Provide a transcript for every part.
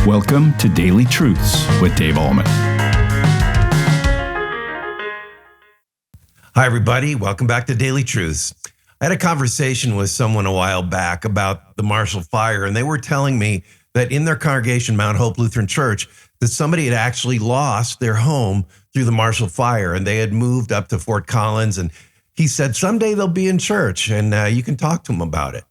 Welcome to Daily Truths with Dave Ahlman. Hi, everybody. Welcome back to Daily Truths. I had a conversation with someone a while back about the Marshall Fire, and they were telling me that in their congregation, Mount Hope Lutheran Church, that somebody had actually lost their home through the Marshall Fire, and they had moved up to Fort Collins. And he said, someday they'll be in church, and you can talk to them about it.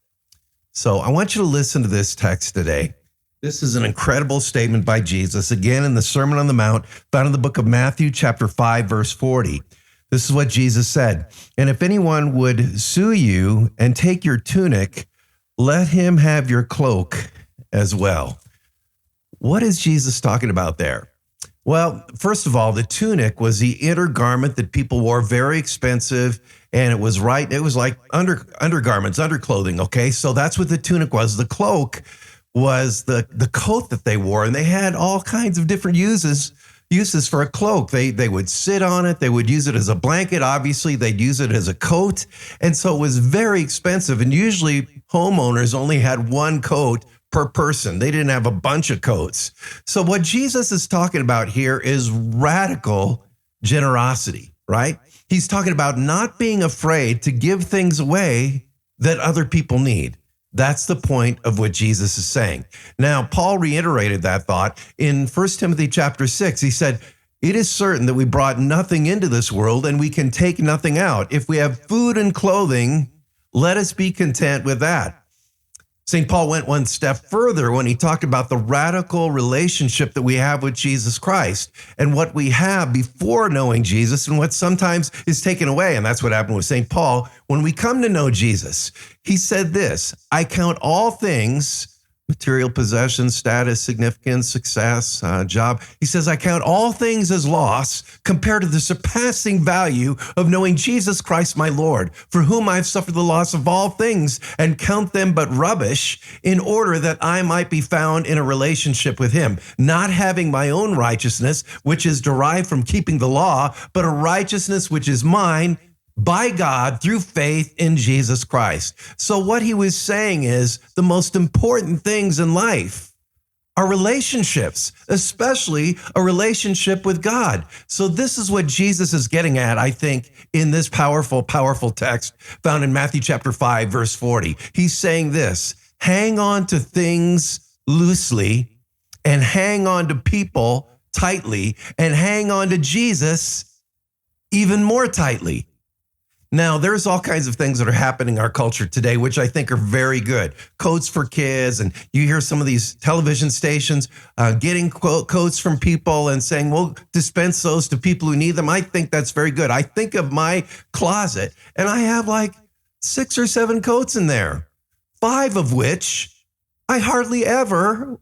So I want you to listen to this text today. This is an incredible statement by Jesus, again in the Sermon on the Mount, found in the book of Matthew, chapter 5, verse 40. This is what Jesus said. And if anyone would sue you and take your tunic, let him have your cloak as well. What is Jesus talking about there? Well, first of all, the tunic was the inner garment that people wore, very expensive, and it was like undergarments, underclothing, okay? So that's what the tunic was. The cloak was the coat that they wore, and they had all kinds of different uses for a cloak. They would sit on it. They would use it as a blanket. Obviously, they'd use it as a coat. And so it was very expensive. And usually homeowners only had one coat per person. They didn't have a bunch of coats. So what Jesus is talking about here is radical generosity, right? He's talking about not being afraid to give things away that other people need. That's the point of what Jesus is saying. Now, Paul reiterated that thought in 1 Timothy chapter 6. He said, it is certain that we brought nothing into this world and we can take nothing out. If we have food and clothing, let us be content with that. St. Paul went one step further when he talked about the radical relationship that we have with Jesus Christ and what we have before knowing Jesus and what sometimes is taken away. And that's what happened with St. Paul. When we come to know Jesus, he said this, I count all things, material possessions, status, significance, success, job. He says, I count all things as loss compared to the surpassing value of knowing Jesus Christ, my Lord, for whom I've suffered the loss of all things and count them but rubbish in order that I might be found in a relationship with him, not having my own righteousness, which is derived from keeping the law, but a righteousness which is mine by God through faith in Jesus Christ. So what he was saying is the most important things in life are relationships, especially a relationship with God. So this is what Jesus is getting at, I think, in this powerful, powerful text found in Matthew chapter 5, verse 40. He's saying this, hang on to things loosely and hang on to people tightly and hang on to Jesus even more tightly. Now, there's all kinds of things that are happening in our culture today, which I think are very good. Coats for kids, and you hear some of these television stations getting coats from people and saying, well, dispense those to people who need them. I think that's very good. I think of my closet, and I have like 6 or 7 coats in there, 5 of which I hardly ever,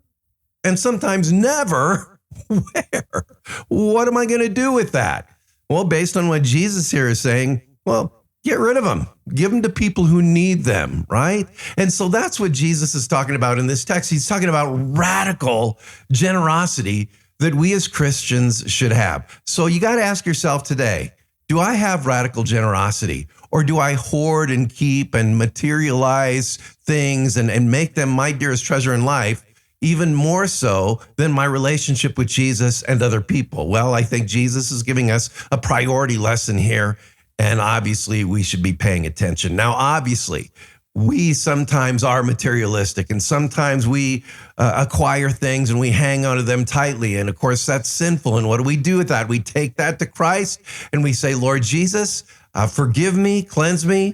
and sometimes never, wear. What am I going to do with that? Well, based on what Jesus here is saying, well, get rid of them. Give them to people who need them, right? And so that's what Jesus is talking about in this text. He's talking about radical generosity that we as Christians should have. So you got to ask yourself today, do I have radical generosity? Or do I hoard and keep and materialize things and make them my dearest treasure in life, even more so than my relationship with Jesus and other people? Well, I think Jesus is giving us a priority lesson here. And obviously, we should be paying attention. Now, obviously, we sometimes are materialistic and sometimes we acquire things and we hang on to them tightly. And of course, that's sinful. And what do we do with that? We take that to Christ and we say, Lord Jesus, forgive me, cleanse me,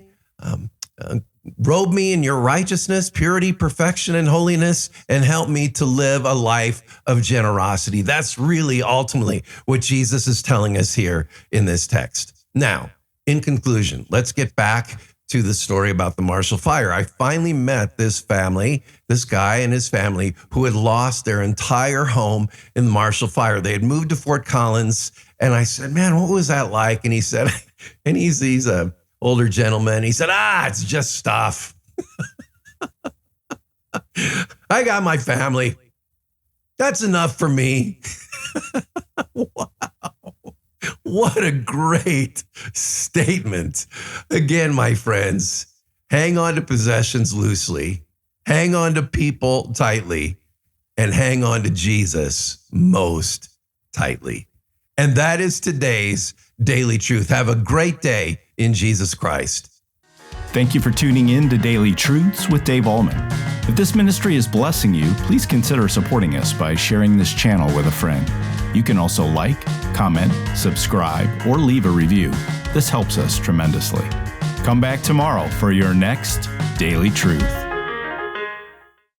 robe me in your righteousness, purity, perfection, and holiness, and help me to live a life of generosity. That's really ultimately what Jesus is telling us here in this text. Now, in conclusion, let's get back to the story about the Marshall Fire. I finally met this guy and his family who had lost their entire home in the Marshall Fire. They had moved to Fort Collins, and I said, man, what was that like? And he said, and he's a older gentleman. He said, it's just stuff. I got my family. That's enough for me. Wow. What a great statement. Again, my friends, hang on to possessions loosely, hang on to people tightly, and hang on to Jesus most tightly. And that is today's Daily Truth. Have a great day in Jesus Christ. Thank you for tuning in to Daily Truths with Dave Ahlman. If this ministry is blessing you, please consider supporting us by sharing this channel with a friend. You can also like, comment, subscribe, or leave a review. This helps us tremendously. Come back tomorrow for your next Daily Truth.